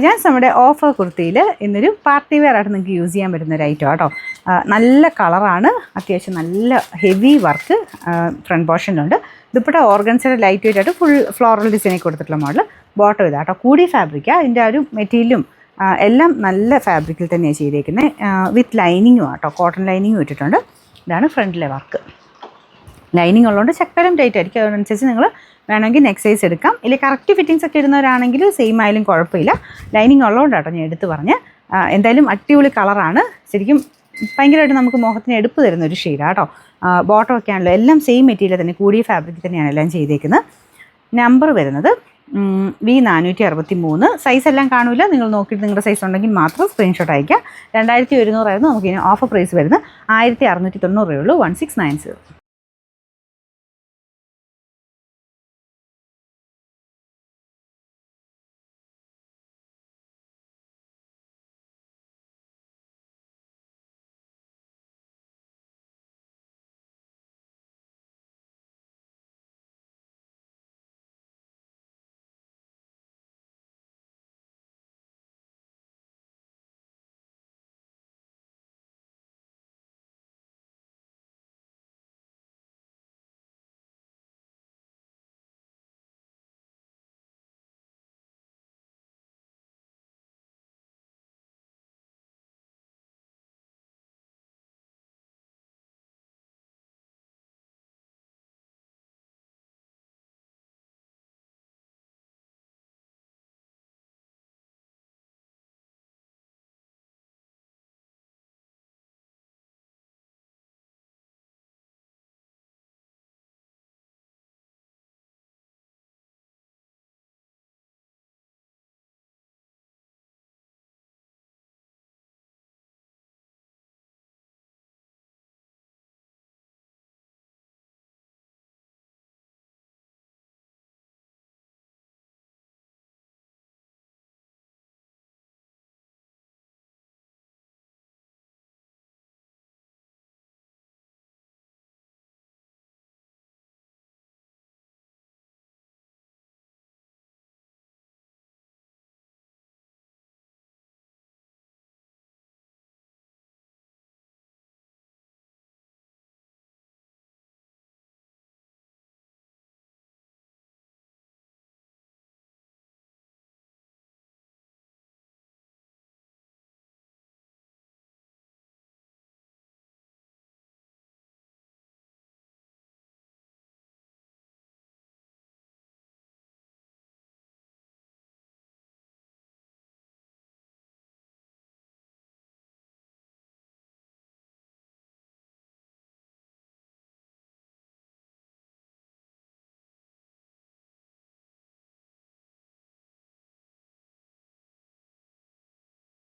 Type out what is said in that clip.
ജാൻസ് നമ്മുടെ ഓഫർ കുർത്തിയിൽ ഇന്നൊരു party wear ആയിട്ട് നിങ്ങൾക്ക് യൂസ് ചെയ്യാൻ പറ്റുന്ന ഒരു ഐറ്റം കേട്ടോ. നല്ല കളറാണ്, അത്യാവശ്യം നല്ല ഹെവി വർക്ക് ഫ്രണ്ട് പോർഷനിലുണ്ട്. ദുപ്പട്ട ഓർഗൻസയുടെ ലൈറ്റ് വെയിറ്റ് ആയിട്ട് ഫുൾ ഫ്ലോറൽ ഡിസൈനിൽ കൊടുത്തിട്ടുള്ള മോഡൽ. ബോട്ടം ഇതാ കേട്ടോ, കൂടിയ ഫാബ്രിക്കാണ്. ഇതിൻ്റെ ഒരു മെറ്റീരിയലും എല്ലാം നല്ല ഫാബ്രിക്കിൽ തന്നെയാണ് ചെയ്തേക്കുന്നത്. വിത്ത് ലൈനിങ്ങും കേട്ടോ, കോട്ടൺ ലൈനിങ്ങും ഇട്ടിട്ടുണ്ട്. ഇതാണ് ഫ്രണ്ടിലെ വർക്ക്. ലൈനിങ് ഉള്ളതുകൊണ്ട് ശക്കലം ടൈറ്റ് ആയിരിക്കും. അതിനനുസരിച്ച് നിങ്ങൾ വേണമെങ്കിൽ നെക്സ്റ്റ് സൈസ് എടുക്കാം. ഇല്ലെങ്കിൽ കറക്റ്റ് ഫിറ്റിങ്സ് ഒക്കെ ഇടുന്നവരാണെങ്കിൽ സെയിം ആയാലും കുഴപ്പമില്ല. ലൈനിങ് ഉള്ളതുകൊണ്ടാട്ടോ ഞാൻ എടുത്ത് പറഞ്ഞ്. എന്തായാലും അടിപൊളി കളറാണ്. ശരിക്കും ഭയങ്കരമായിട്ട് നമുക്ക് മുഖത്തിന് എടുപ്പ് തരുന്ന ഒരു ഷെയ്ഡാണ് കേട്ടോ. ബോട്ടം ഒക്കെ ആണല്ലോ, എല്ലാം സെയിം മെറ്റീരിയൽ തന്നെ, കൂടിയ ഫാബ്രിക് തന്നെയാണ് എല്ലാം ചെയ്തേക്കുന്നത്. നമ്പർ വരുന്നത് V463. സൈസ് എല്ലാം കാണില്ല, നിങ്ങൾ നോക്കിയിട്ട് നിങ്ങളുടെ സൈസ് ഉണ്ടെങ്കിൽ മാത്രം സ്ക്രീൻഷോട്ട് അയക്കുക. 2100 ആയിരുന്നു നമുക്ക് ഇനി ഓഫർ പ്രൈസ് വരുന്നത്. 1690 ഉള്ളൂ. 1690.